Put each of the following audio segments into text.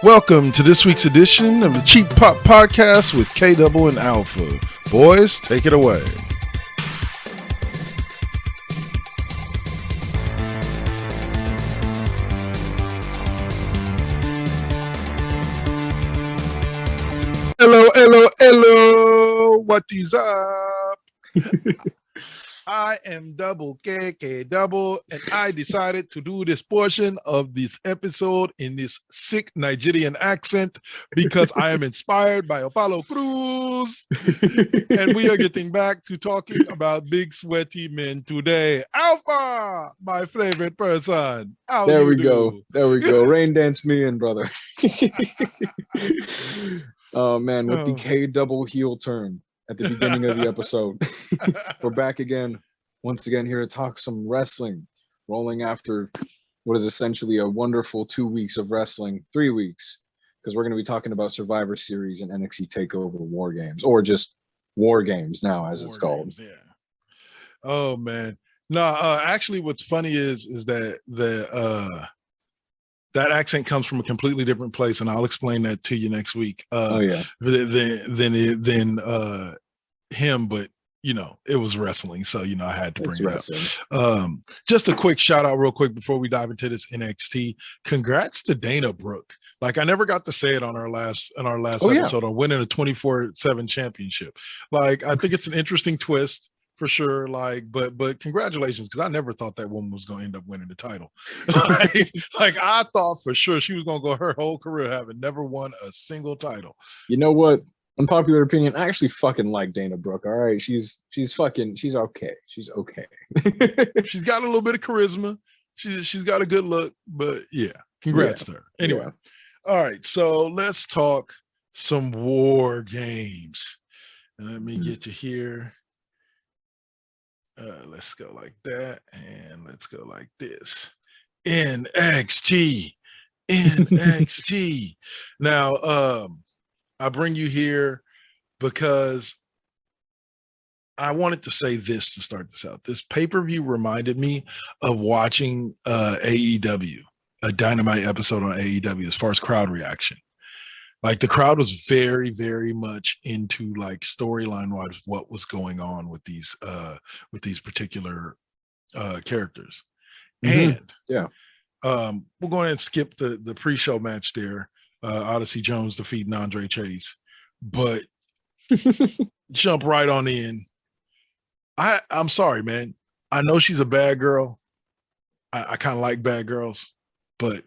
Welcome to this week's edition of the Cheap Pop Podcast with K Double and Alpha. Boys, take it away. Hello. What is up? I am Double K Double, and I decided to do this portion of this episode in this sick Nigerian accent because I am inspired by Apollo Cruz, and we are getting back to talking about big sweaty men today. Alpha, my favorite person. There we go. Rain dance me in, brother. Oh man, with the K Double heel turn at the beginning of the episode. We're back again, once again, here to talk some wrestling, rolling after what is essentially a wonderful 2 weeks of wrestling, 3 weeks, because we're going to be talking about Survivor Series and NXT Takeover War Games, or just War Games now, as it's called. Yeah. Oh man, no. Actually, what's funny is that that accent comes from a completely different place, and I'll explain that to you next week. Than him, but you know, it was wrestling, so you know I had to bring it up. Just a quick shout out, real quick, before we dive into this NXT. Congrats to Dana Brooke. Like, I never got to say it on our last episode on winning a 24/7 championship. Like, I think it's an interesting twist. For sure, like, but congratulations, because I never thought that woman was going to end up winning the title. like I thought for sure she was going to go her whole career having never won a single title. You know what? Unpopular opinion, I actually fucking like Dana Brooke. All right, she's okay. She's okay. She's got a little bit of charisma. She's got a good look, but yeah, congrats to her. Anyway, all right, so let's talk some War Games. And let me get to here. Let's go like that, and let's go like this. NXT. Now, I bring you here because I wanted to say this to start this out. This pay-per-view reminded me of watching AEW, a Dynamite episode on AEW, as far as crowd reaction. Like, the crowd was very, very much into, like, storyline wise what was going on with these particular characters. And we're going to skip the pre-show match there. Odyssey Jones defeating Andre Chase, but jump right on in. I'm sorry, man. I know she's a bad girl. I kind of like bad girls, but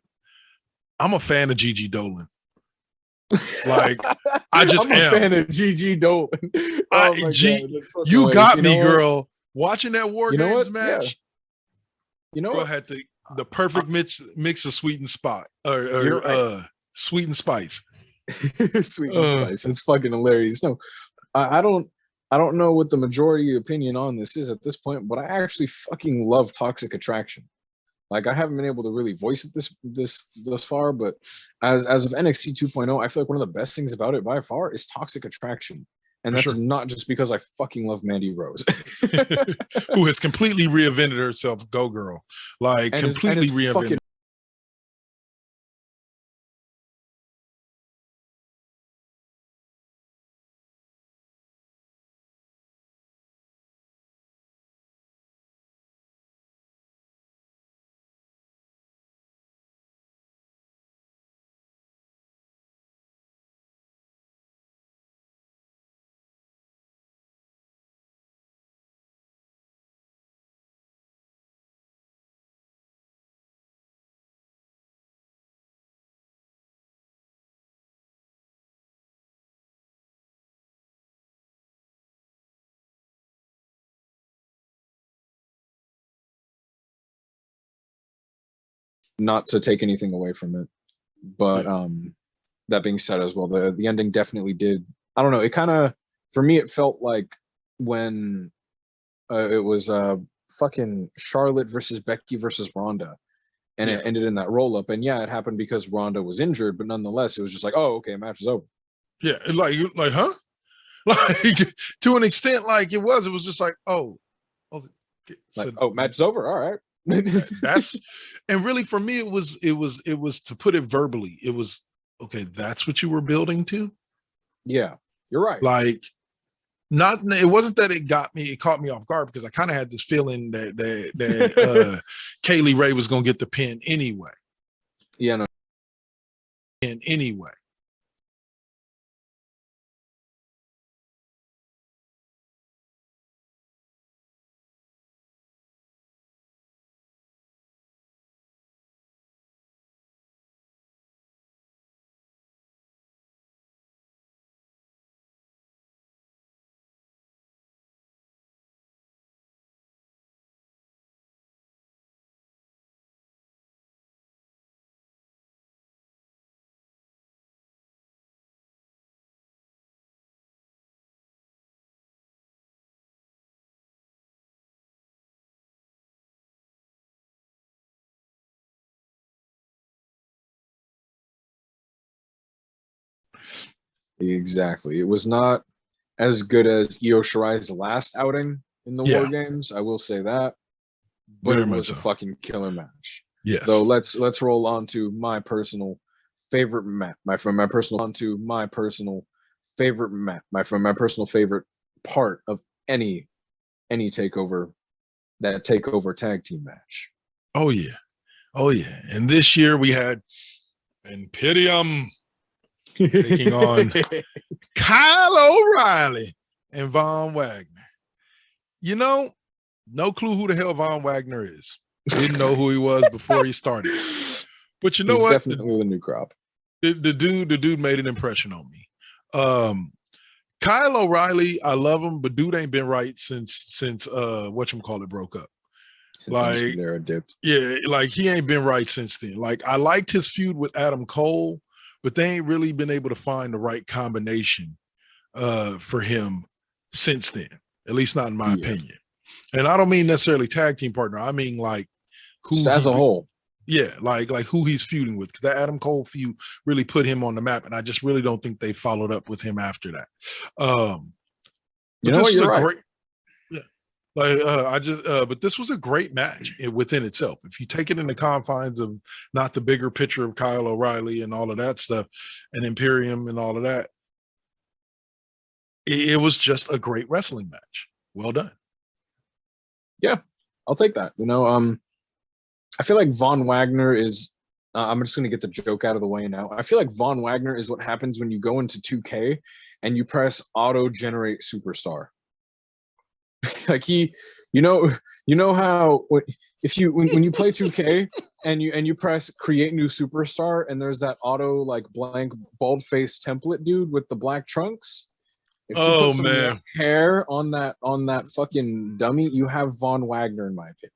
I'm a fan of Gigi Dolan. Like, I'm a fan of Gigi Dolan. You got me, girl. Watching that War Games match. Yeah. You know what? Had the perfect mix of sweet and spot or sweet and spice. Sweet and spice. It's fucking hilarious. No, I don't know what the majority opinion on this is at this point, but I actually fucking love Toxic Attraction. Like, I haven't been able to really voice it this far, but as of NXT 2.0, I feel like one of the best things about it by far is Toxic Attraction. And that's not just because I fucking love Mandy Rose. Who has completely reinvented herself, go girl. Like, and completely reinvented. Not to take anything away from it, but that being said as well, the ending definitely did. I don't know. It kind of, for me, it felt like when it was fucking Charlotte versus Becky versus Ronda, and it ended in that roll up. And yeah, it happened because Ronda was injured, but nonetheless, it was just like, oh, okay, match is over. Yeah, like, huh? Like, to an extent, like it was just like, oh, okay, like, oh, match is over. All right. That's, and really for me, it was to put it verbally. It was okay, that's what you were building to? Yeah, you're right. Like, not it wasn't that it caught me off guard, because I kind of had this feeling that Kaylee Ray was gonna get the pin anyway. Yeah, no. And anyway. Exactly. It was not as good as Io Shirai's last outing in the War Yeah, Games. I will say that, but very it much was a so. fucking killer match. Yes. Though let's roll on to my personal favorite match. My personal favorite match. My personal favorite part of any takeover, that takeover tag team match. Oh yeah. Oh yeah. And this year we had Imperium taking on Kyle O'Reilly and Von Wagner. You know, no clue who the hell Von Wagner is. Didn't know who he was before he started. But you know He's what? definitely the new crop. The dude made an impression on me. Kyle O'Reilly, I love him, but dude ain't been right since whatchamacallit broke up. Since Undisputed Era dipped. Yeah, like he ain't been right since then. Like, I liked his feud with Adam Cole, but they ain't really been able to find the right combination for him since then, at least not in my opinion. And I don't mean necessarily tag team partner. I mean like who just as a whole. Yeah, like who he's feuding with, because that Adam Cole feud really put him on the map, and I just really don't think they followed up with him after that. You know what? You're right. But this was a great match within itself. If you take it in the confines of not the bigger picture of Kyle O'Reilly and all of that stuff, and Imperium and all of that, it was just a great wrestling match. Well done. Yeah, I'll take that. You know, I feel like Von Wagner is. I'm just gonna get the joke out of the way now. I feel like Von Wagner is what happens when you go into 2K and you press auto generate superstar. Like you know how when you play 2K and you press create new superstar and there's that auto like blank bald face template dude with the black trunks. If you put some hair on that fucking dummy, you have Von Wagner in my opinion.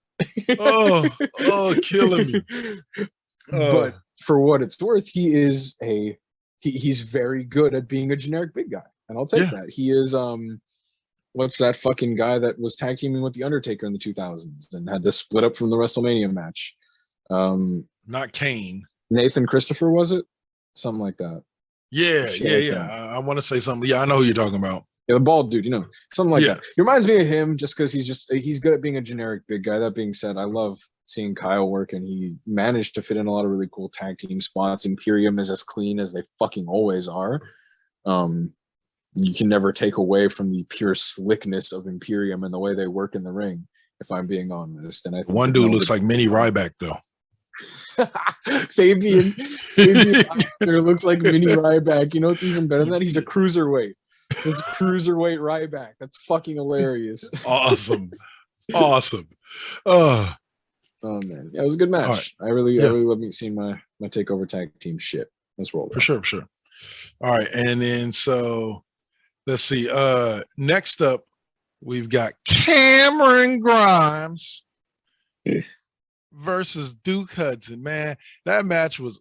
Killing me. But for what it's worth, he's very good at being a generic big guy, and I'll take that. He is what's that fucking guy that was tag teaming with the Undertaker in the 2000s and had to split up from the WrestleMania match? Not Kane. Nathan Christopher, was it? Something like that. Yeah. I want to say something. Yeah, I know who you're talking about. Yeah, the bald dude, something like that. He reminds me of him just because he's good at being a generic big guy. That being said, I love seeing Kyle work, and he managed to fit in a lot of really cool tag team spots. Imperium is as clean as they fucking always are. You can never take away from the pure slickness of Imperium and the way they work in the ring, if I'm being honest. And I think one dude looks like Mini Ryback though. Fabian looks like Mini Ryback. You know what's even better than that? He's a cruiserweight. So it's cruiserweight Ryback. That's fucking hilarious. Awesome. Oh man, yeah, it was a good match. Right. I really love seeing my takeover tag team shit. Let's roll. For sure. All right, and then so let's see. Next up, we've got Cameron Grimes versus Duke Hudson. Man, that match was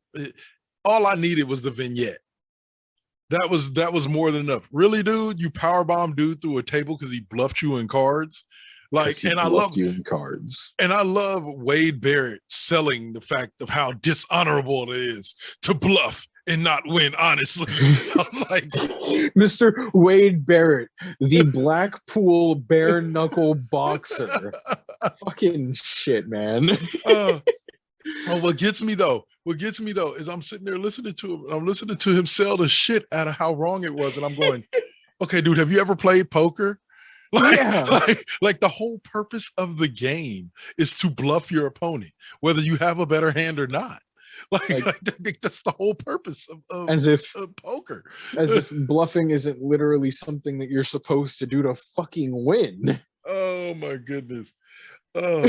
all I needed was the vignette. That was more than enough. Really, dude, you powerbomb dude through a table because he bluffed you in cards. Like, and I love you in cards. And I love Wade Barrett selling the fact of how dishonorable it is to bluff and not win, honestly. I was like, Mr. Wade Barrett, the Blackpool bare knuckle boxer. Fucking shit, man. Oh, what gets me though is I'm sitting there listening to him. I'm listening to him sell the shit out of how wrong it was, and I'm going, okay, dude, have you ever played poker? Yeah. Like the whole purpose of the game is to bluff your opponent, whether you have a better hand or not. Like, That's the whole purpose as if of poker. bluffing isn't literally something that you're supposed to do to fucking win. Oh my goodness. Oh,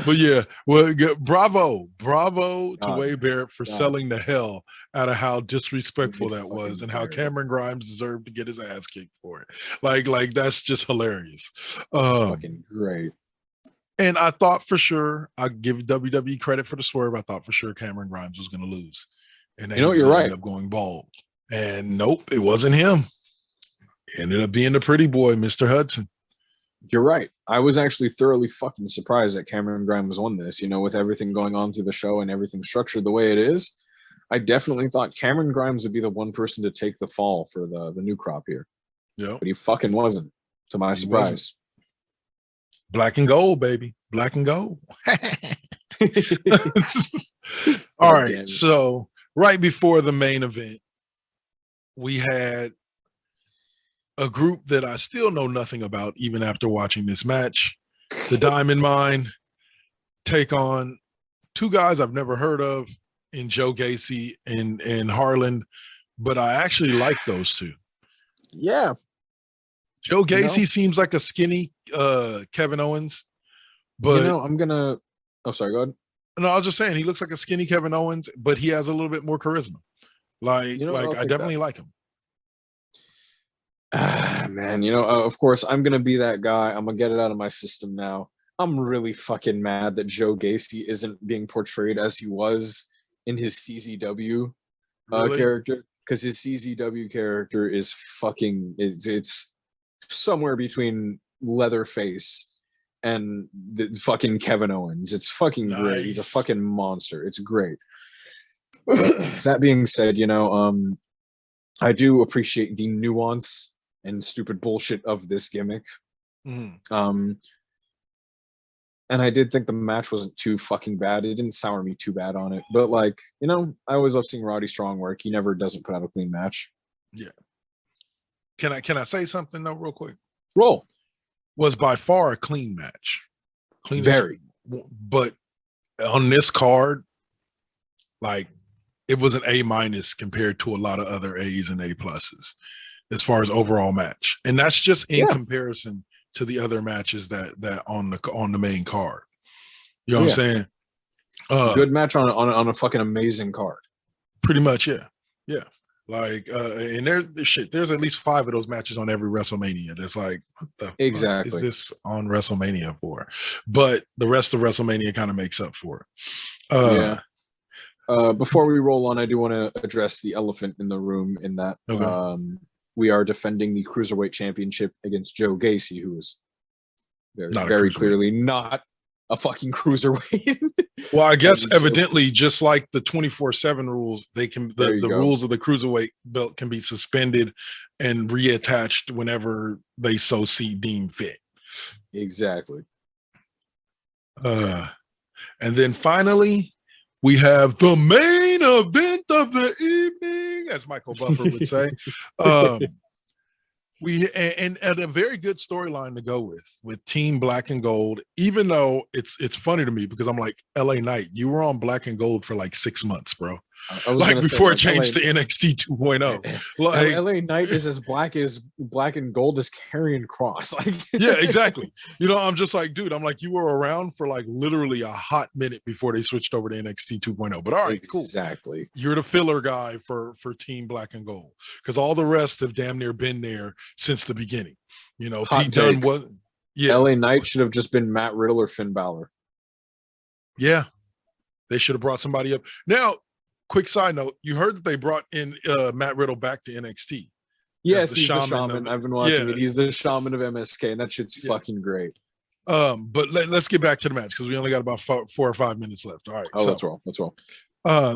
but yeah, well, bravo to God, Wade Barrett for God, selling the hell out of how disrespectful Wade that was, fucking and how Barrett. Cameron Grimes deserved to get his ass kicked for it. Like that's just hilarious. It's fucking great. And I thought for sure, I give WWE credit for the swerve. I thought for sure Cameron Grimes was going to lose, and then You know, he was you're going to right. end up going bald. And nope, it wasn't him. It ended up being the pretty boy, Mr. Hudson. You're right. I was actually thoroughly fucking surprised that Cameron Grimes won this. You know, with everything going on through the show and everything structured the way it is, I definitely thought Cameron Grimes would be the one person to take the fall for the new crop here. Yeah, but he fucking wasn't. To my surprise. Black and gold, baby. Black and gold. All right. So right before the main event, we had a group that I still know nothing about, even after watching this match. The Diamond Mine take on two guys I've never heard of in Joe Gacy and Harland, but I actually like those two. Yeah. Joe Gacy seems like a skinny Kevin Owens, but I'm gonna. Oh, sorry. Go ahead. No, I was just saying he looks like a skinny Kevin Owens, but he has a little bit more charisma. I definitely like him. Man, of course I'm gonna be that guy. I'm gonna get it out of my system now. I'm really fucking mad that Joe Gacy isn't being portrayed as he was in his CZW character, because his CZW character is fucking it's somewhere between Leatherface and the fucking Kevin Owens. It's fucking great. He's a fucking monster. It's great. That being said, I do appreciate the nuance and stupid bullshit of this gimmick. And I did think the match wasn't too fucking bad. It didn't sour me too bad on it. But I always love seeing Roddy Strong work. He never doesn't put out a clean match. Yeah. Can I say something though, real quick? Roll. Was by far a clean match. Very. But on this card, it was an A- compared to a lot of other A's and A+ as far as overall match. And that's just in comparison to the other matches that on the main card. You know what I'm saying? Good match on a fucking amazing card. Pretty much, yeah. Yeah. And there's at least 5 of those matches on every WrestleMania. That's what the fuck is this on WrestleMania for? But the rest of WrestleMania kind of makes up for it. Before we roll on, I do want to address the elephant in the room in that we are defending the Cruiserweight Championship against Joe Gacy, who is very clearly not a fucking cruiserweight. Well, I guess evidently, just like the 24/7 rules, they can the rules of the cruiserweight belt can be suspended and reattached whenever they so see deem fit. Exactly. And then finally, we have the main event of the evening, as Michael Buffer would say. And a very good storyline to go with Team Black and Gold, even though it's funny to me because I'm like, LA Knight, you were on Black and Gold for 6 months, bro. Before it changed to NXT 2.0. LA Knight is as black and gold as Karrion Kross. Yeah, exactly. I'm just like, dude, I'm like, you were around for literally a hot minute before they switched over to NXT 2.0. But all right, cool. Exactly. You're the filler guy for Team Black and Gold, because all the rest have damn near been there since the beginning. Pete Dunne was. Yeah, LA Knight should have just been Matt Riddle or Finn Balor. Yeah, they should have brought somebody up. Now, quick side note, you heard that they brought in Matt Riddle back to NXT. Yes, he's the shaman. I've been watching it. He's the shaman of MSK, and that shit's fucking great. But let's get back to the match because we only got about 4 or 5 minutes left. All right. Let's roll.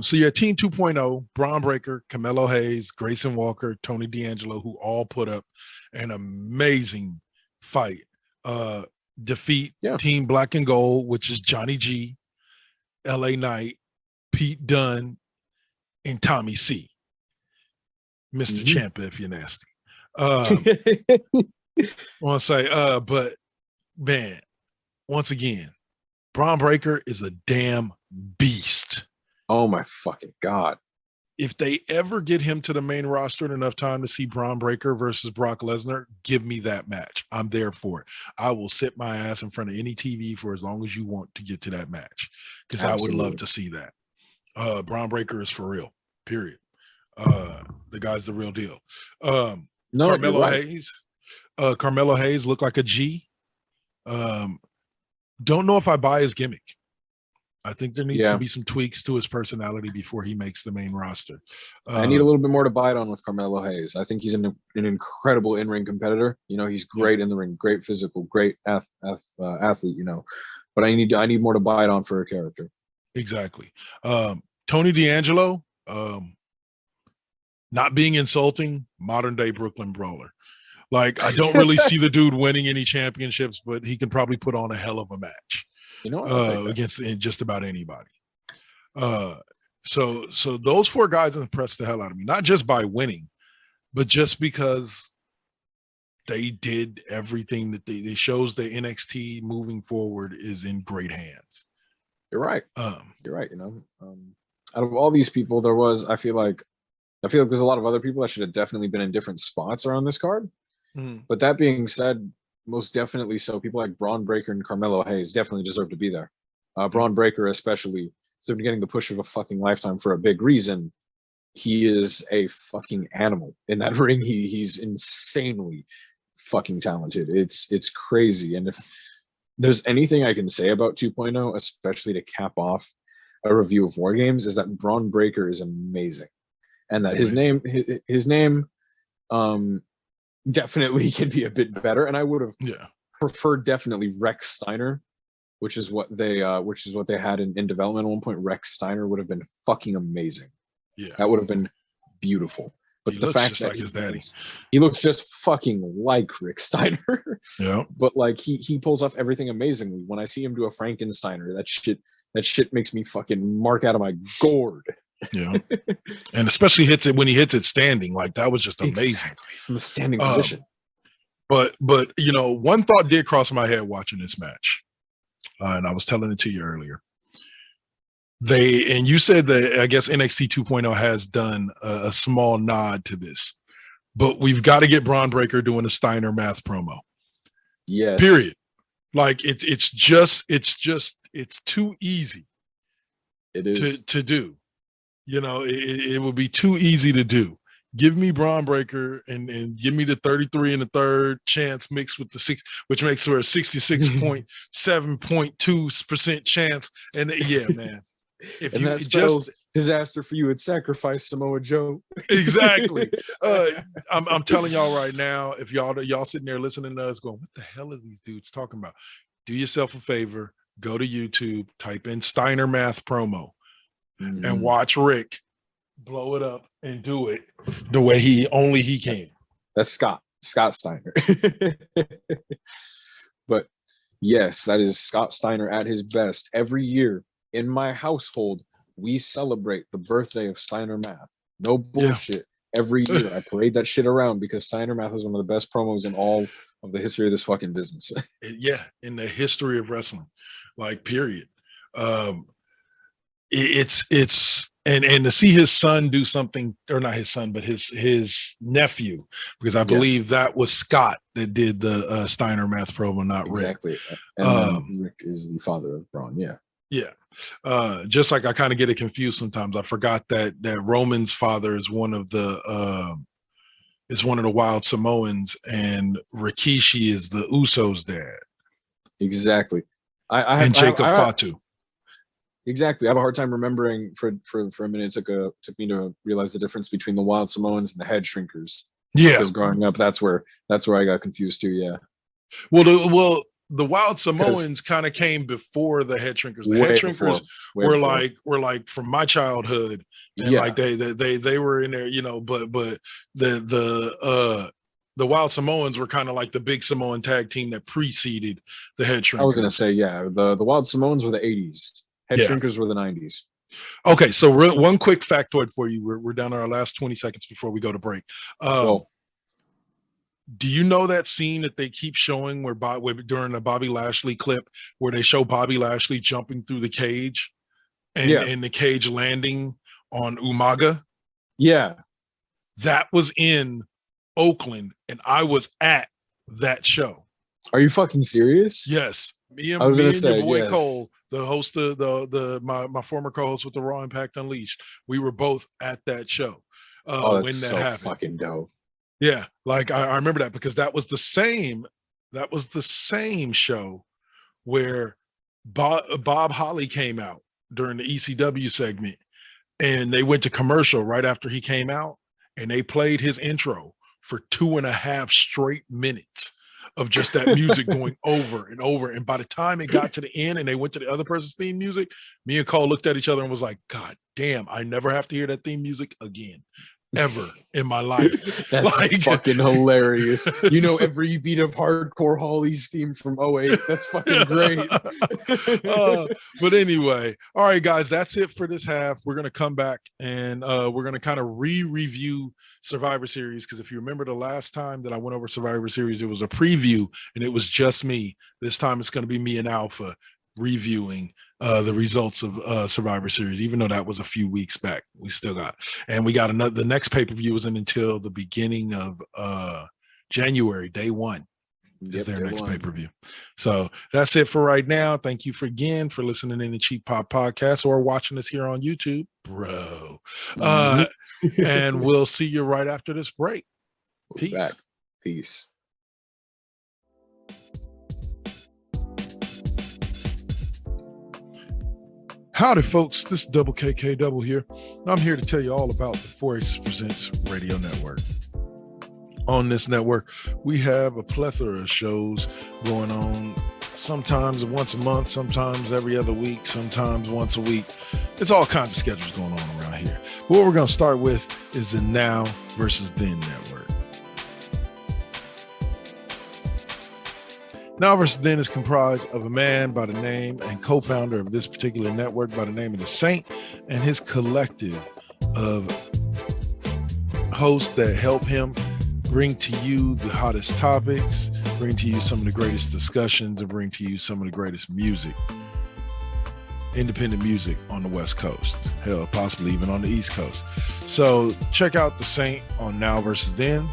So yeah, Team 2.0, Braun Breaker, Carmelo Hayes, Grayson Walker, Tony D'Angelo, who all put up an amazing fight. Defeat Team Black and Gold, which is Johnny G, LA Knight, Pete Dunne, and Tommy C. Mr. Ciampa, if you're nasty. I want to say, but man, once again, Braun Breaker is a damn beast. Oh my fucking God. If they ever get him to the main roster in enough time to see Braun Breaker versus Brock Lesnar, give me that match. I'm there for it. I will sit my ass in front of any TV for as long as you want to get to that match, because I would love to see that. Braun Breaker is for real, period. The guy's the real deal. No, Carmelo Hayes. Carmelo Hayes looked like a G. Don't know if I buy his gimmick. I think there needs to be some tweaks to his personality before he makes the main roster. I need a little bit more to bite on with Carmelo Hayes. I think he's an incredible in-ring competitor. You know, he's great in the ring, great physical, great athlete, you know, but I need more to bite on for a character. Exactly. Tony D'Angelo, not being insulting, modern day Brooklyn Brawler. Like, I don't really see the dude winning any championships, but he can probably put on a hell of a match. You know, against just about anybody. So those four guys impressed the hell out of me, not just by winning, but just because they did everything that they shows that NXT moving forward is in great hands. You're right. You're right. You know, out of all these people, I feel like there's a lot of other people that should have definitely been in different spots around this card. But that being said, most definitely so. People like Braun Breaker and Carmelo Hayes definitely deserve to be there. Braun Breaker especially deserved getting the push of a fucking lifetime for a big reason. He is a fucking animal in that ring. He's insanely fucking talented. It's crazy. And if there's anything I can say about 2.0, especially to cap off a review of War Games, is that Braun Breaker is amazing, and that his name definitely can be a bit better. And I would have preferred definitely Rex Steiner, which is what they had in development at one point. Rex Steiner would have been fucking amazing. Yeah, that would have been beautiful. But he the looks fact just that like his daddy, he looks just fucking like Rick Steiner. Yeah. But like he pulls off everything amazingly. When I see him do a Frankensteiner, that shit makes me fucking mark out of my gourd. Yeah. And especially when he hits it standing, like that was just amazing. Exactly. From the standing position. But you know, one thought did cross my head watching this match. And I was telling it to you earlier. And you said that I guess NXT 2.0 has done a small nod to this, but we've got to get Braun Breaker doing a Steiner math promo. Yes. Period. Like it's too easy. It is to do. You know, it would be too easy to do. Give me Braun Breaker and give me the 33 and the third chance mixed with the 6, which makes for a 66.7.2% chance. And yeah, man. If and that spells disaster for you, would sacrifice Samoa Joe. Exactly. I'm telling y'all right now, if y'all sitting there listening to us going, what the hell are these dudes talking about? Do yourself a favor, go to YouTube, type in Steiner math promo, and watch Rick blow it up and do it the way he can. That's Scott Steiner. But yes, that is Scott Steiner at his best. Every year in my household, we celebrate the birthday of Steiner math. No bullshit. Yeah. Every year I parade that shit around because Steiner math is one of the best promos in all of the history of this fucking business. Yeah, in the history of wrestling, like period. It's and to see his son do something, or not his son, but his nephew, because I believe that was Scott that did the Steiner math promo, not Rick. Exactly. And Rick is the father of Braun. Yeah. Yeah. Just like I kind of get it confused sometimes. I forgot that Roman's father is one of the Wild Samoans, and Rikishi is the Usos' dad. Exactly. And Jacob Fatu. Exactly. I have a hard time remembering for a minute. It took me to realize the difference between the Wild Samoans and the Head Shrinkers. Yeah. Because growing up, that's where I got confused too. Yeah. Well, the Wild Samoans kind of came before the Head Shrinkers. The Head Shrinkers were like from my childhood, and like they were in there, you know. But the Wild Samoans were kind of like the big Samoan tag team that preceded the Head Shrinkers. I was gonna say the Wild Samoans were the 80s. Head Shrinkers were the 90s. Okay, so one quick factoid for you. We're down to our last 20 seconds before we go to break. Do you know that scene that they keep showing where during the Bobby Lashley clip where they show Bobby Lashley jumping through the cage and the cage landing on Umaga? Yeah. That was in Oakland, and I was at that show. Are you fucking serious? Yes. Me and your boy Cole, the host of my former co-host with the Raw Impact Unleashed, we were both at that show. When that happened. Fucking dope. Yeah, like I remember that because that was the same show where Bob Holly came out during the ECW segment, and they went to commercial right after he came out, and they played his intro for 2.5 straight minutes of just that music going over and over. And by the time it got to the end and they went to the other person's theme music, me and Cole looked at each other and was like, God damn, I never have to hear that theme music again. Ever in my life. That's fucking hilarious. You know every beat of Hardcore Holly's theme from 08. That's fucking great. But anyway, all right, guys, that's it for this half. We're going to come back and we're going to kind of review Survivor Series, because if you remember the last time that I went over Survivor Series, it was a preview and it was just me. This time it's going to be me and Alpha reviewing the results of Survivor Series, even though that was a few weeks back. We still got, and we got the next pay-per-view isn't until the beginning of January, day 1 is their next pay-per-view. So that's it for right now. Thank you again for listening in the Cheap Pop Podcast or watching us here on YouTube, bro. And we'll see you right after this break. Peace. Peace. Howdy, folks. This is Double KK Double here. I'm here to tell you all about the 4Aces Presents Radio Network. On this network, we have a plethora of shows going on, sometimes once a month, sometimes every other week, sometimes once a week. It's all kinds of schedules going on around here. But what we're going to start with is the Now versus Then Network. Now versus Then is comprised of a man by the name and co-founder of this particular network by the name of the Saint and his collective of hosts that help him bring to you the hottest topics, bring to you some of the greatest discussions, and bring to you some of the greatest music, independent music on the West Coast, hell, possibly even on the East Coast. So check out the Saint on Now versus Then.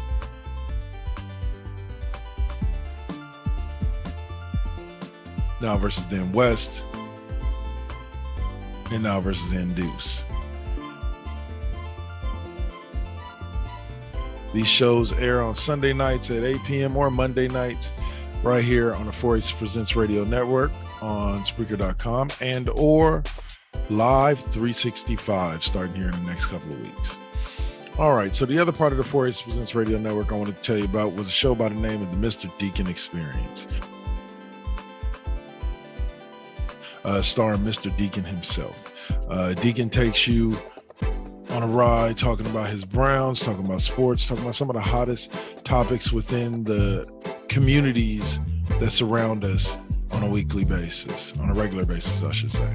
Now versus Then West, and Now versus Then Deuce. These shows air on Sunday nights at 8 p.m. or Monday nights right here on the 4Aces Presents Radio Network on Spreaker.com and or live 365 starting here in the next couple of weeks. All right, so the other part of the 4Aces Presents Radio Network I wanted to tell you about was a show by the name of the Mr. Deacon Experience. Starring Mr. Deacon himself. Deacon takes you on a ride talking about his Browns, talking about sports, talking about some of the hottest topics within the communities that surround us on a weekly basis, on a regular basis, I should say.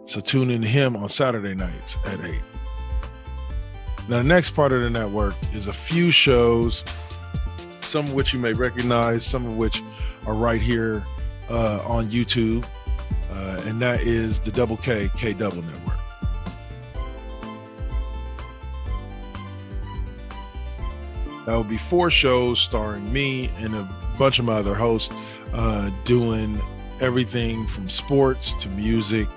So tune in to him on Saturday nights at 8. Now, the next part of the network is a few shows, some of which you may recognize, some of which are right here on YouTube, and that is the Double K Double Network. That would be 4 shows starring me and a bunch of my other hosts, doing everything from sports to music.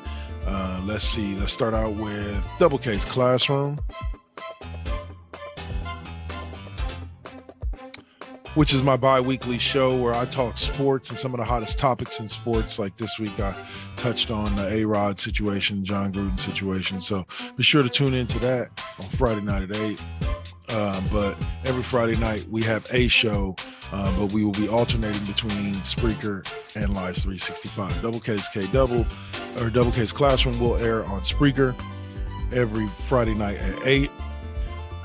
Let's start out with Double K's Classroom, which is my bi-weekly show where I talk sports and some of the hottest topics in sports. Like this week, I touched on the A-Rod situation, John Gruden situation. So be sure to tune into that on Friday night at 8. But every Friday night we have a show, but we will be alternating between Spreaker and Live 365. Double K's K-Double, or Double K's Classroom will air on Spreaker every Friday night at 8.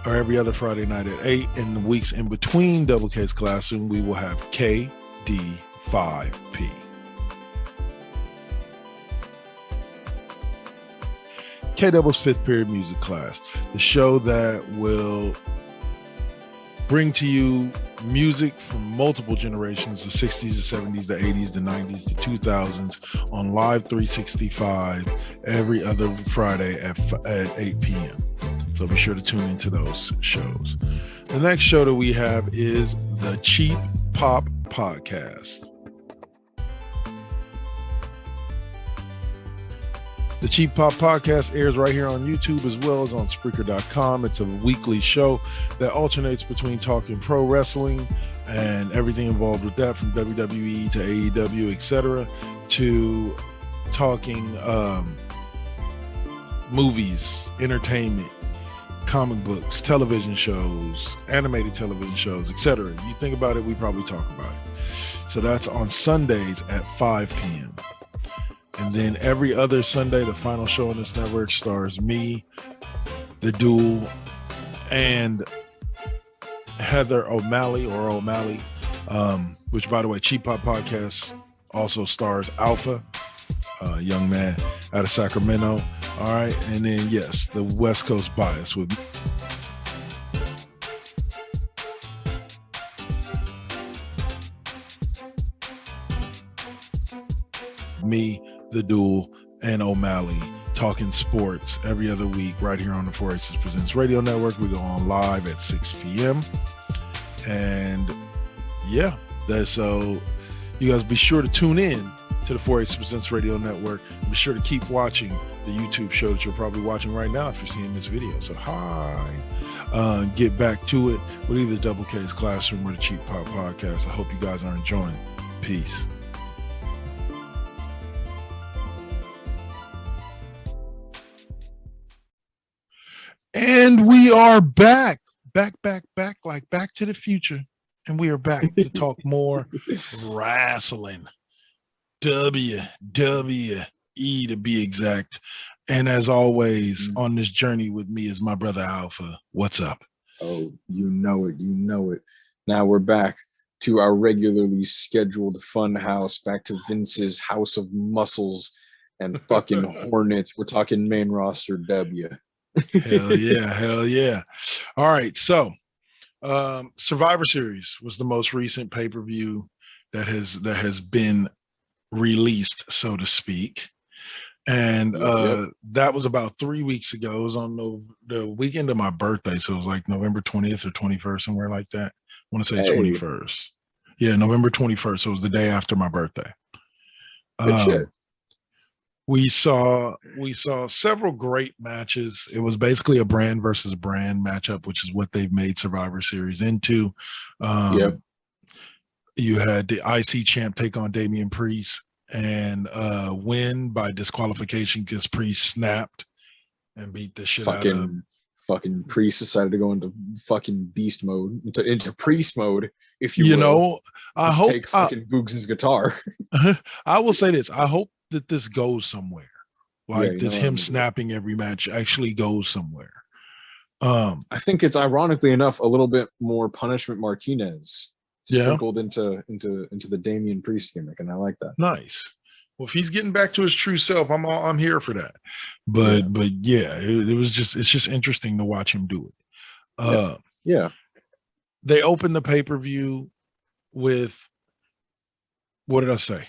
Or every other Friday night at 8. In the weeks in between Double K's Classroom, we will have KD5P. K-Double's fifth period music class, the show that will bring to you music from multiple generations, the 60s, the 70s, the 80s, the 90s, the 2000s on Live 365 every other Friday at 8 p.m. So be sure to tune into those shows. The next show that we have is the Cheap Pop Podcast. The Cheap Pop Podcast airs right here on YouTube as well as on Spreaker.com. It's a weekly show that alternates between talking pro wrestling and everything involved with that, from WWE to AEW, etc., to talking movies, entertainment, comic books, television shows, animated television shows, etc. You think about it, we probably talk about it. So that's on Sundays at 5 p.m. And then every other Sunday, the final show on this network stars me, The Duel, and Heather O'Malley, which, by the way, Cheap Pop Podcast also stars Alpha, a young man out of Sacramento. All right. And then, yes, the West Coast Bias with me, The Duel, and O'Malley talking sports every other week right here on the 486 Presents Radio Network. We go on live at 6 p.m. And yeah, that's so you guys be sure to tune in to the 486 Presents Radio Network. And be sure to keep watching the YouTube show that you're probably watching right now if you're seeing this video. So hi. Get back to it with either Double K's Classroom or the Cheap Pop Podcast. I hope you guys are enjoying. Peace. And we are back, like Back to the Future. And we are back to talk more wrestling. WWE to be exact. And as always, on this journey with me is my brother Alpha. What's up? Oh, you know it. Now we're back to our regularly scheduled fun house, back to Vince's House of Muscles and fucking Hornets. We're talking main roster W. Hell yeah. All right, so Survivor Series was the most recent pay-per-view that has been released, so to speak, and that was about 3 weeks ago. It was on the weekend of my birthday, so it was like November 20th or 21st, somewhere like that. I want to say 21st. Yeah, November 21st. So it was the day after my birthday. Good shit. We saw several great matches. It was basically a brand versus brand matchup, which is what they've made Survivor Series into. You had the IC champ take on Damian Priest and win by disqualification because Priest snapped and beat the shit out of him. Fucking Priest decided to go into fucking beast mode, into Priest mode, if you will. Know, I hope take fucking Boogs' guitar. I will say this. I hope that this goes somewhere. Like this him snapping every match actually goes somewhere. I think it's ironically enough a little bit more Punishment Martinez sprinkled into the Damian Priest gimmick, and I like that. Nice. Well, if he's getting back to his true self, I'm here for that. But it's just interesting to watch him do it. They opened the pay-per-view with, what did I say?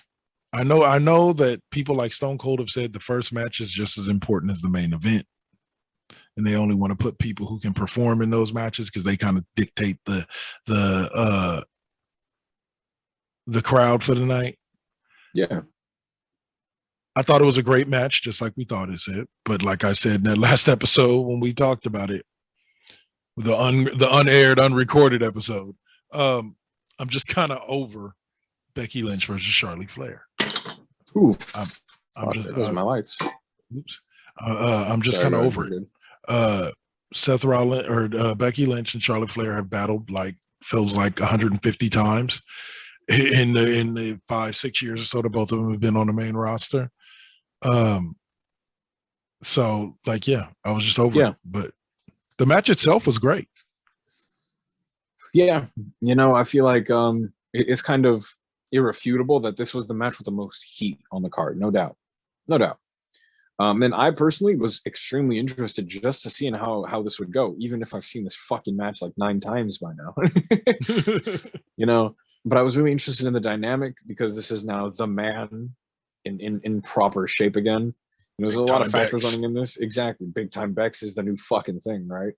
I know that people like Stone Cold have said the first match is just as important as the main event, and they only want to put people who can perform in those matches because they kind of dictate the crowd for the night. Yeah. I thought it was a great match, just like we thought it. But like I said in that last episode when we talked about it, the unaired, unrecorded episode, I'm just kind of over Becky Lynch versus Charlotte Flair. Oof. I'm just my lights. Oops. I'm just kind of over it. Seth Rollins or Becky Lynch and Charlotte Flair have battled feels like 150 times in the 5-6 years or so that both of them have been on the main roster. So I was just over it. But the match itself was great. Yeah, I feel like it's kind of irrefutable that this was the match with the most heat on the card. No doubt. And I personally was extremely interested just to see how this would go, even if I've seen this fucking match like 9 times by now. You know, but I was really interested in the dynamic because this is now the man in proper shape again. And there's a lot of factors Bex. running in this. Exactly. Big time Bex is the new fucking thing, right?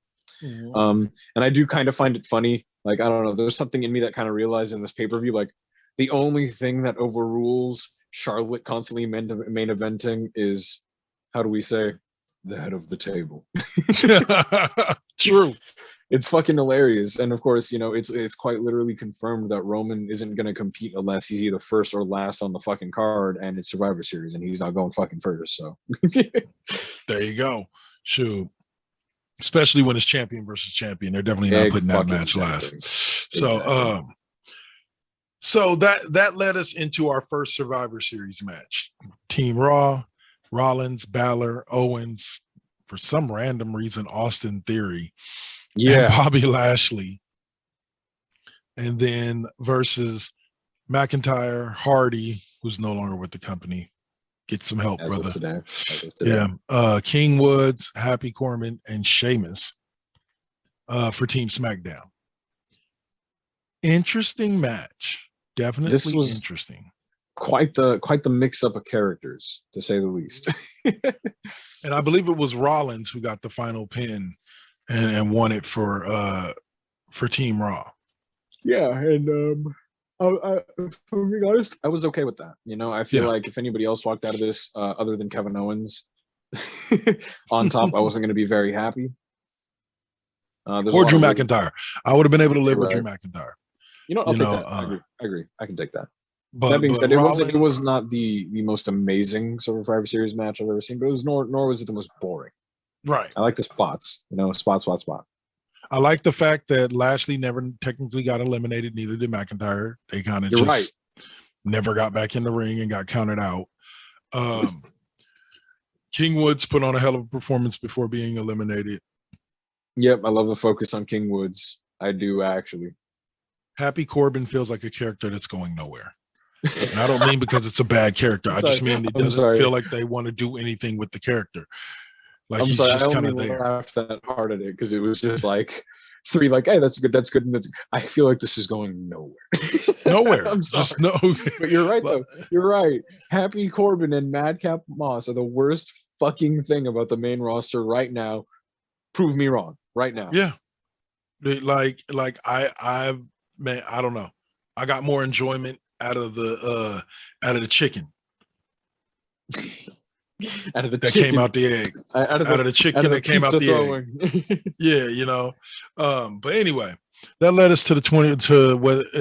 Mm-hmm. And I do kind of find it funny. Like, I don't know, there's something in me that kind of realized in this pay-per-view, like the only thing that overrules Charlotte constantly main eventing is, how do we say, the head of the table. True. It's fucking hilarious. And of course, you know, it's quite literally confirmed that Roman isn't going to compete unless he's either first or last on the fucking card, and it's Survivor Series, and he's not going fucking first. So there you go. Shoot. Especially when it's champion versus champion. They're definitely not putting that match last. So so that led us into our first Survivor Series match. Team Raw, Rollins, Balor, Owens, for some random reason, Austin Theory, and Bobby Lashley. And then versus McIntyre, Hardy, who's no longer with the company. Get some help, as brother. Of today. Yeah. King Woods, Happy Corbin, and Sheamus for Team SmackDown. Interesting match. Definitely this was interesting. Quite the mix up of characters, to say the least. And I believe it was Rollins who got the final pin and won it for Team Raw. Yeah, and if I'm being honest, I was okay with that. You know, I feel like if anybody else walked out of this other than Kevin Owens on top, I wasn't going to be very happy. Or Drew McIntyre. I would have been able to live with Drew McIntyre. You know, I'll take that. I agree. I can take that. But that being said, it was not the most amazing Survivor Series match I've ever seen, but it was nor was it the most boring. Right. I like the spots. You know, spot. I like the fact that Lashley never technically got eliminated, neither did McIntyre. They kind of just never got back in the ring and got counted out. King Woods put on a hell of a performance before being eliminated. Yep, I love the focus on King Woods. I do, actually. Happy Corbin feels like a character that's going nowhere. And I don't mean because it's a bad character. I just mean it doesn't feel like they want to do anything with the character. Like he's just kind of there. I laughed that hard at it because it was just like 3, like, hey, that's good. I feel like this is going nowhere. Nowhere. I'm sorry. But you're right, though. You're right. Happy Corbin and Madcap Moss are the worst fucking thing about the main roster right now. Prove me wrong right now. Yeah. Like I man, I don't know. I got more enjoyment out of the chicken. Out of the that chicken. Came out the egg. Out of the chicken that came out the egg. Yeah, you know. But anyway, that led us to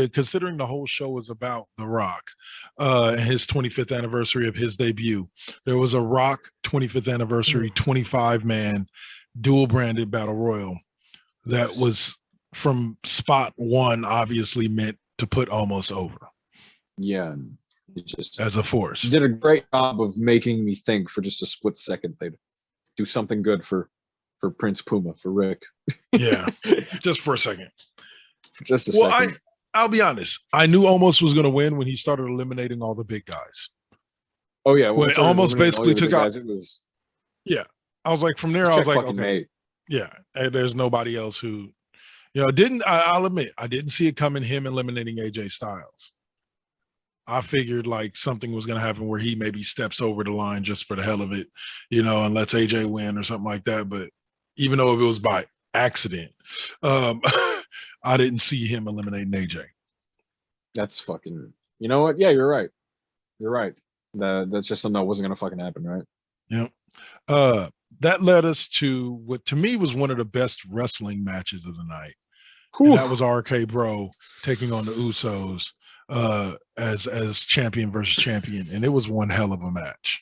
considering the whole show was about The Rock, his 25th anniversary of his debut. There was a Rock 25th anniversary 25-man dual branded battle royal that was from spot 1, obviously meant to put Almost over. Yeah. Just as a force did a great job of making me think for just a split second they'd do something good for Prince Puma, for Rick. Yeah, just for a second. For just a second. I'll be honest. I knew Almost was going to win when he started eliminating all the big guys. Oh yeah, when Almost basically took out. Guys, it was. Yeah, I was like, from there, I was like, okay, yeah, and there's nobody else who, you know, I'll admit, I didn't see it coming. Him eliminating AJ Styles. I figured like something was going to happen where he maybe steps over the line just for the hell of it, you know, and lets AJ win or something like that. But even though it was by accident, I didn't see him eliminating AJ. That's fucking, you know what? Yeah, you're right. You're right. That's just something that wasn't going to fucking happen, right? Yeah. That led us to what to me was one of the best wrestling matches of the night. And that was RK Bro taking on the Usos. As champion versus champion, and it was one hell of a match.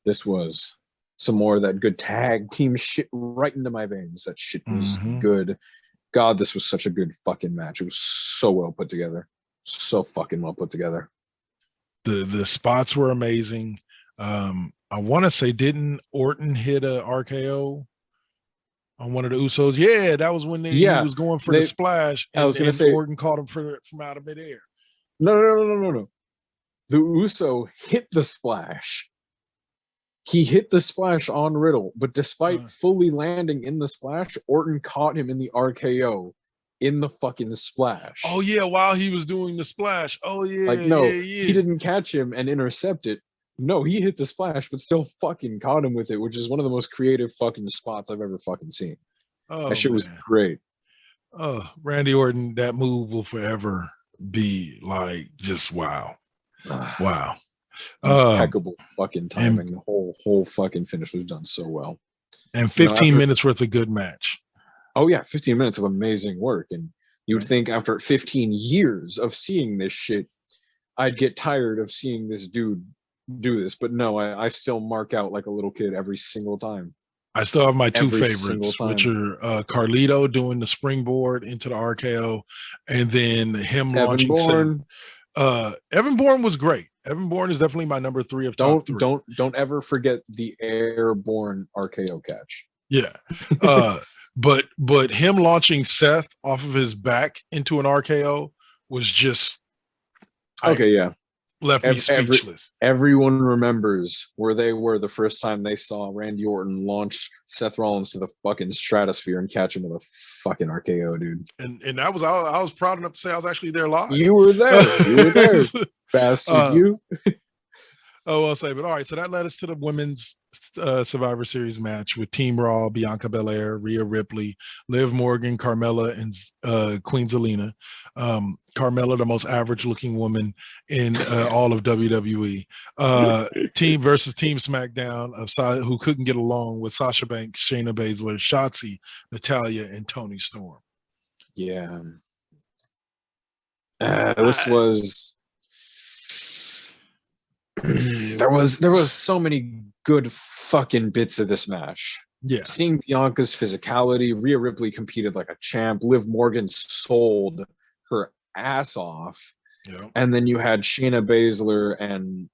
This was some more of that good tag team shit right into my veins. That shit was good. God, this was such a good fucking match. It was so well put together. So fucking well put together. The spots were amazing. I want to say, didn't Orton hit a RKO on one of the Usos? Yeah, that was when he was going for the splash, and, I was gonna say Orton caught him from out of midair. No. The Uso hit the splash. He hit the splash on Riddle, but despite fully landing in the splash, Orton caught him in the RKO in the fucking splash. Oh yeah, while he was doing the splash. Oh yeah, Like, no, yeah. he didn't catch him and intercept it. No, he hit the splash, but still fucking caught him with it, which is one of the most creative fucking spots I've ever fucking seen. Oh, that shit was man. great. Oh, Randy Orton, that move will forever be like just wow. Wow. Impeccable fucking timing. And, The whole fucking finish was done so well. and 15 minutes worth of good match. Oh yeah, 15 minutes of amazing work. And you'd think after 15 years of seeing this shit, I'd get tired of seeing this dude do this. But no, I still mark out like a little kid every single time. I still have my two Every favorites, which are Carlito doing the springboard into the RKO, and then him launching Seth. Evan Bourne was great. Evan Bourne is definitely my number 3 of top 3. Don't ever forget the airborne RKO catch. Yeah. But him launching Seth off of his back into an RKO was just okay, yeah. Left me speechless. Everyone remembers where they were the first time they saw Randy Orton launch Seth Rollins to the fucking stratosphere and catch him with a fucking RKO, dude. And that was I was proud enough to say I was actually there live. You were there. You were there. Bastard, you. Oh, I'll say, but all right. So that led us to the women's Survivor Series match with Team Raw, Bianca Belair, Rhea Ripley, Liv Morgan, Carmella, and Queen Zelina. Carmella, the most average-looking woman in all of WWE. Team versus Team SmackDown of who couldn't get along with Sasha Banks, Shayna Baszler, Shotzi, Natalya, and Toni Storm. Yeah. This was. there was so many good fucking bits of this match. Yeah. Seeing Bianca's physicality, Rhea Ripley competed like a champ, Liv Morgan sold her ass off. Yeah. And then you had Shayna Baszler and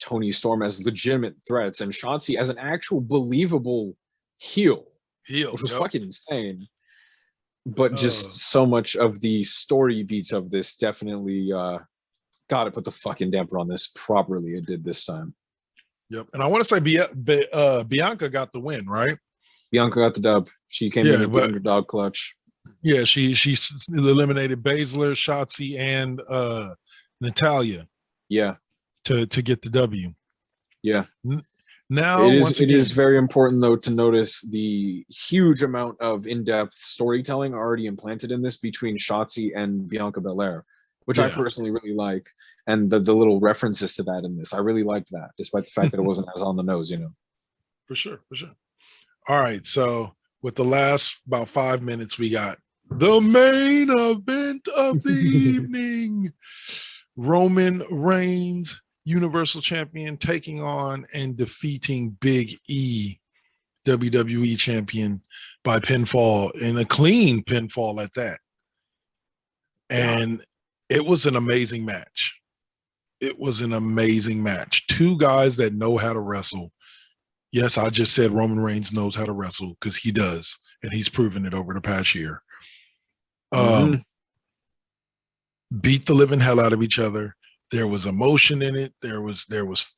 Toni Storm as legitimate threats, and Shotzi as an actual believable heel, which was fucking insane. But just so much of the story beats of this definitely got to put the fucking damper on this properly. It did this time. Yep. And I want to say Bianca got the win, right? Bianca got the dub. She came in with the underdog clutch. Yeah, she eliminated Baszler, Shotzi, and Natalya. Yeah. To get the W. Yeah. Now it is very important though to notice the huge amount of in-depth storytelling already implanted in this between Shotzi and Bianca Belair, which I personally really like, and the little references to that in this. I really liked that, despite the fact that it wasn't as on the nose, you know. For sure. All right, so with the last about 5 minutes, we got the main event of the evening. Roman Reigns, Universal Champion, taking on and defeating Big E, WWE Champion, by pinfall, and a clean pinfall at that. And it was an amazing match. It was an amazing match. Two guys that know how to wrestle. Yes, I just said Roman Reigns knows how to wrestle because he does, and he's proven it over the past year. Beat the living hell out of each other. There was emotion in it. There was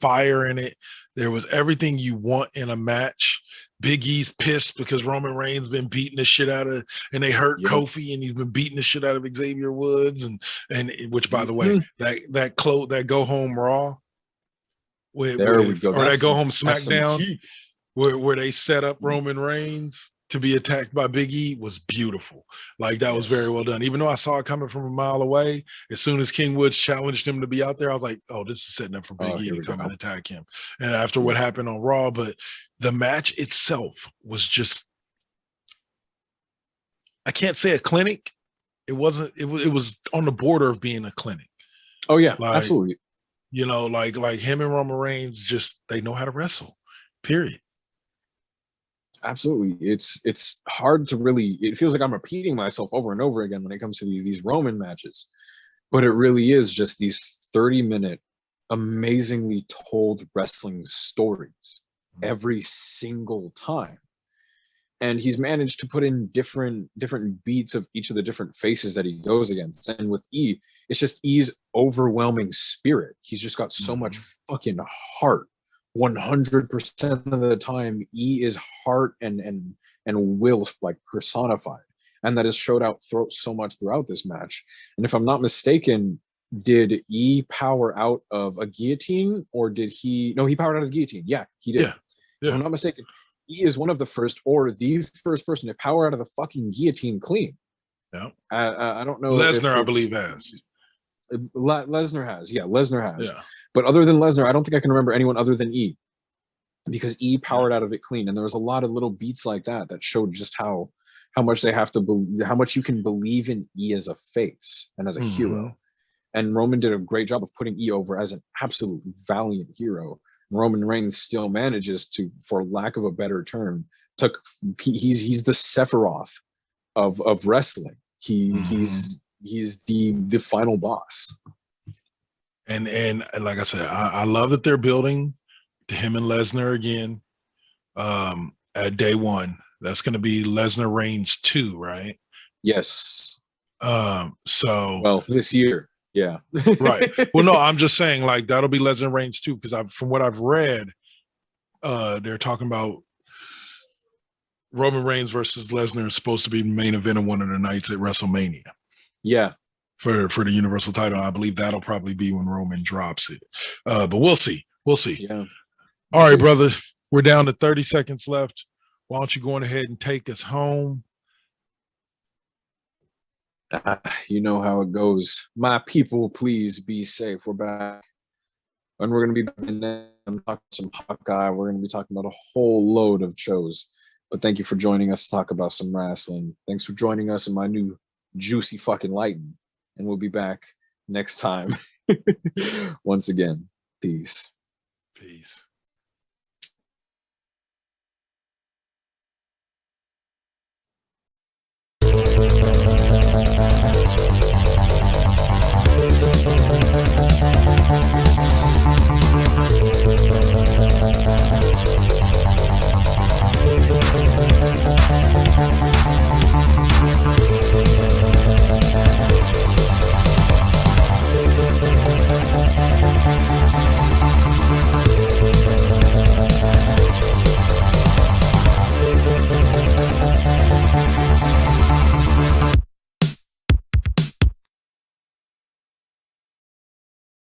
fire in it. There was everything you want in a match. Big E's pissed because Roman Reigns been beating the shit out of, and they hurt Kofi, and he's been beating the shit out of Xavier Woods, and which, by the way, that go home Raw, or that go home SmackDown, where they set up Roman Reigns to be attacked by Big E was beautiful. Like, that was very well done. Even though I saw it coming from a mile away, as soon as King Woods challenged him to be out there, I was like, oh, this is setting up for Big E to come and attack him. And after what happened on Raw, but the match itself was just, I can't say a clinic. It wasn't, it was on the border of being a clinic. Oh yeah, absolutely. You know, like him and Roman Reigns, just, they know how to wrestle, period. Absolutely. It's hard to really, it feels like I'm repeating myself over and over again when it comes to these Roman matches, but it really is just these 30-minute amazingly told wrestling stories every single time. And he's managed to put in different beats of each of the different faces that he goes against. And with E, it's just E's overwhelming spirit. He's just got so much fucking heart 100% of the time, E is heart and will like personified, and that is showed out so much throughout this match. And if I'm not mistaken, did E power out of a guillotine, or did he? No, he powered out of the guillotine. Yeah, he did. Yeah, yeah. If I'm not mistaken, E is one of the first, or the first person to power out of the fucking guillotine clean. Yeah. I don't know. Lesnar, I believe, has. Lesnar has. Yeah, Lesnar has. Yeah. But other than Lesnar, I don't think I can remember anyone other than E, because E powered out of it clean. And there was a lot of little beats like that that showed just how much they have to believe, how much you can believe in E as a face and as a hero. And Roman did a great job of putting E over as an absolute valiant hero. Roman Reigns still manages to, for lack of a better term, he's the Sephiroth of wrestling. He's the final boss. And like I said, I love that they're building him and Lesnar again at day one. That's going to be Lesnar Reigns 2, right? Yes. So well, this year, yeah. Right. Well, no, I'm just saying like that'll be Lesnar Reigns 2, because from what I've read, they're talking about Roman Reigns versus Lesnar is supposed to be the main event of one of the nights at WrestleMania. Yeah. For the Universal title. I believe that'll probably be when Roman drops it. But we'll see. We'll see. Yeah. All right, brother. We're down to 30 seconds left. Why don't you go on ahead and take us home? You know how it goes. My people, please be safe. We're back. And we're going to be talking some Hawkeye. We're going to be talking about a whole load of shows. But thank you for joining us to talk about some wrestling. Thanks for joining us in my new juicy fucking lighting. And we'll be back next time. Once again, peace. Peace.